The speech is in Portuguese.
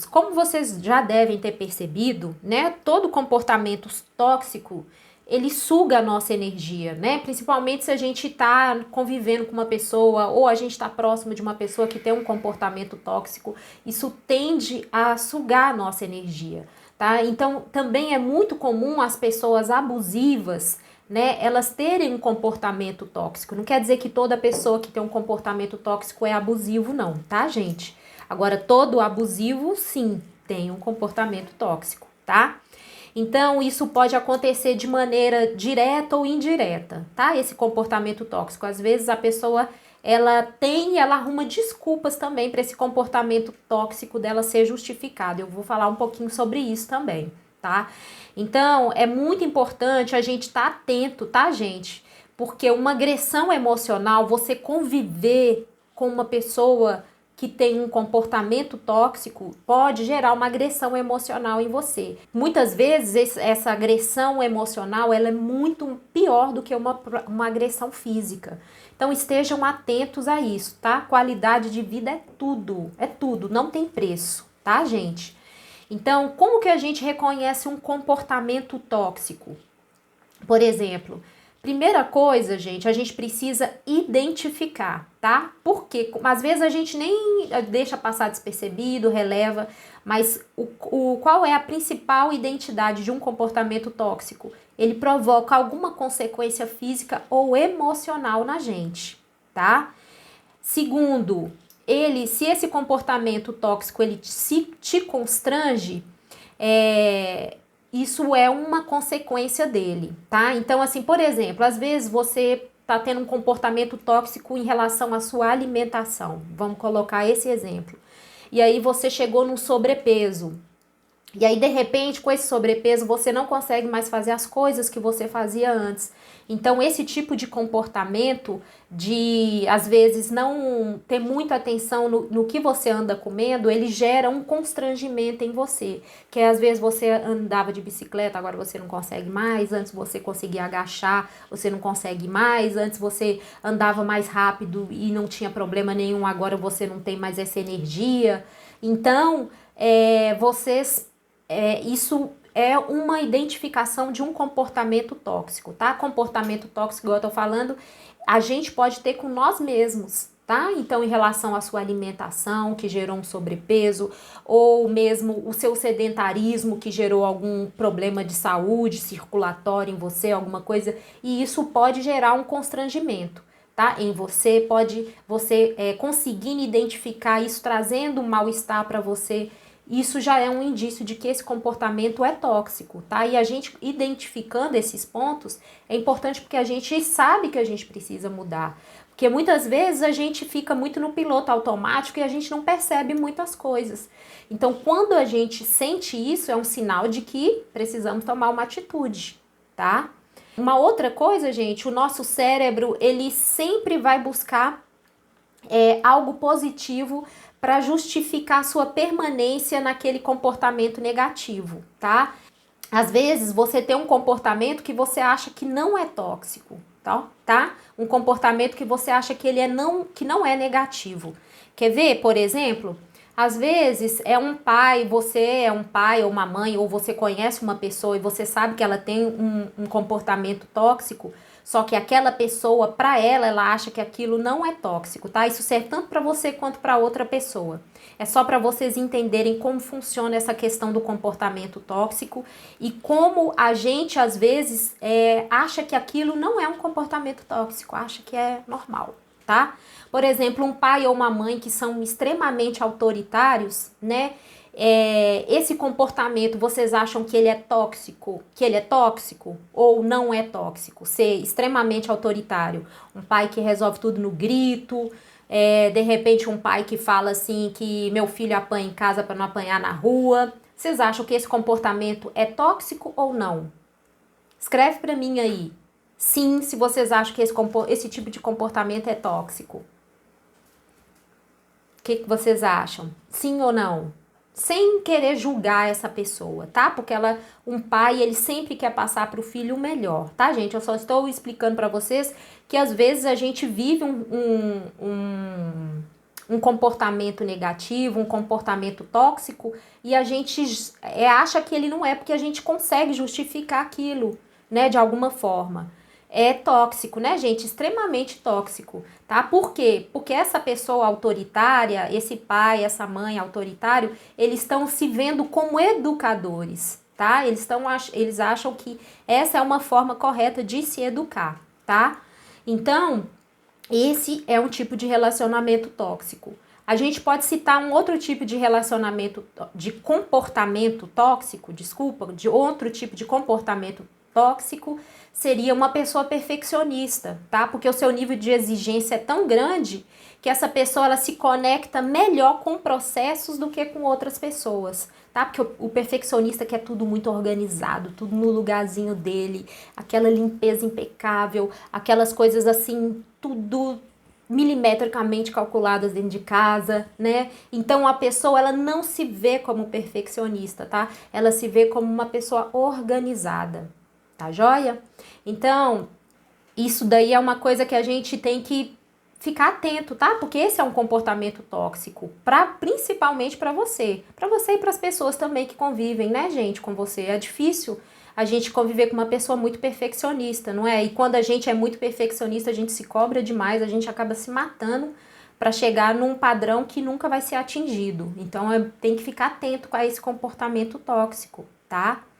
tóxicos. Como vocês já devem ter percebido, né? Todo comportamento tóxico, ele suga a nossa energia, né? Principalmente se a gente está convivendo com uma pessoa ou a gente está próximo de uma pessoa que tem um comportamento tóxico, isso tende a sugar a nossa energia, tá? Então, também é muito comum as pessoas abusivas, né, elas terem um comportamento tóxico. Não quer dizer que toda pessoa que tem um comportamento tóxico é abusivo, não, tá, gente? Agora, todo abusivo, sim, tem um comportamento tóxico, tá? Então, isso pode acontecer de maneira direta ou indireta, tá? Esse comportamento tóxico. Às vezes a pessoa, ela arruma desculpas também para esse comportamento tóxico dela ser justificado. Eu vou falar um pouquinho sobre isso também, tá? Então, é muito importante a gente estar atento, tá, gente? Porque uma agressão emocional, você conviver com uma pessoa que tem um comportamento tóxico, pode gerar uma agressão emocional em você. Muitas vezes essa agressão emocional, ela é muito pior do que uma agressão física. Então estejam atentos a isso, tá? Qualidade de vida é tudo, não tem preço, tá, gente? Então, como que a gente reconhece um comportamento tóxico? Por exemplo, primeira coisa, gente, a gente precisa identificar, tá? Porque às vezes a gente nem deixa passar despercebido, releva, mas qual é a principal identidade de um comportamento tóxico? Ele provoca alguma consequência física ou emocional na gente, tá? Segundo, se esse comportamento tóxico ele te constrange, isso é uma consequência dele, tá? Então, assim, por exemplo, às vezes você tá tendo um comportamento tóxico em relação à sua alimentação. Vamos colocar esse exemplo. E aí você chegou num sobrepeso. E aí, de repente, com esse sobrepeso, você não consegue mais fazer as coisas que você fazia antes. Então, esse tipo de comportamento de, às vezes, não ter muita atenção no que você anda comendo, ele gera um constrangimento em você. Que às vezes você andava de bicicleta, agora você não consegue mais. Antes você conseguia agachar, você não consegue mais. Antes você andava mais rápido e não tinha problema nenhum, agora você não tem mais essa energia. Então, isso é uma identificação de um comportamento tóxico, tá? Comportamento tóxico, igual eu tô falando, a gente pode ter com nós mesmos, tá? Então, em relação à sua alimentação, que gerou um sobrepeso, ou mesmo o seu sedentarismo, que gerou algum problema de saúde circulatória em você, alguma coisa, e isso pode gerar um constrangimento, tá? Em você, conseguindo identificar isso, trazendo um mal-estar para você. Isso já é um indício de que esse comportamento é tóxico, tá? E a gente identificando esses pontos é importante porque a gente sabe que a gente precisa mudar. Porque muitas vezes a gente fica muito no piloto automático e a gente não percebe muitas coisas. Então, quando a gente sente isso, é um sinal de que precisamos tomar uma atitude, tá? Uma outra coisa, gente, o nosso cérebro, ele sempre vai buscar algo positivo para justificar sua permanência naquele comportamento negativo, tá? Às vezes você tem um comportamento que você acha que não é tóxico, tá? Um comportamento que você acha que que não é negativo. Quer ver, por exemplo? Às vezes você é um pai ou uma mãe, ou você conhece uma pessoa e você sabe que ela tem um comportamento tóxico, só que aquela pessoa, para ela acha que aquilo não é tóxico, tá? Isso serve tanto para você quanto para outra pessoa. É só para vocês entenderem como funciona essa questão do comportamento tóxico e como a gente, às vezes, acha que aquilo não é um comportamento tóxico, acha que é normal, tá? Por exemplo, um pai ou uma mãe que são extremamente autoritários, né? Esse comportamento, vocês acham que ele é tóxico? Que ele é tóxico ou não é tóxico? Ser extremamente autoritário. Um pai que resolve tudo no grito, de repente um pai que fala assim que meu filho apanha em casa para não apanhar na rua. Vocês acham que esse comportamento é tóxico ou não? Escreve para mim aí. Sim, se vocês acham que esse tipo de comportamento é tóxico. O que vocês acham? Sim ou não? Sem querer julgar essa pessoa, tá? Porque um pai, ele sempre quer passar para o filho o melhor, tá, gente? Eu só estou explicando para vocês que às vezes a gente vive um comportamento negativo, um comportamento tóxico, e a gente acha que ele não é, porque a gente consegue justificar aquilo, né, de alguma forma. É tóxico, né, gente? Extremamente tóxico, tá? Por quê? Porque essa pessoa autoritária, esse pai, essa mãe autoritário, eles estão se vendo como educadores, tá? Eles acham que essa é uma forma correta de se educar, tá? Então, esse é um tipo de relacionamento tóxico. A gente pode citar um outro tipo de relacionamento, de comportamento tóxico, desculpa, de outro tipo de comportamento tóxico, seria uma pessoa perfeccionista, tá? Porque o seu nível de exigência é tão grande que essa pessoa ela se conecta melhor com processos do que com outras pessoas, tá? Porque o perfeccionista quer tudo muito organizado, tudo no lugarzinho dele, aquela limpeza impecável, aquelas coisas assim, tudo milimetricamente calculadas dentro de casa, né? Então a pessoa ela não se vê como perfeccionista, tá? Ela se vê como uma pessoa organizada, tá joia? Então, isso daí é uma coisa que a gente tem que ficar atento, tá? Porque esse é um comportamento tóxico, principalmente para você e para as pessoas também que convivem, né, gente, com você. É difícil a gente conviver com uma pessoa muito perfeccionista, não é? E quando a gente é muito perfeccionista, a gente se cobra demais, a gente acaba se matando para chegar num padrão que nunca vai ser atingido. Então, tem que ficar atento com esse comportamento tóxico, tá?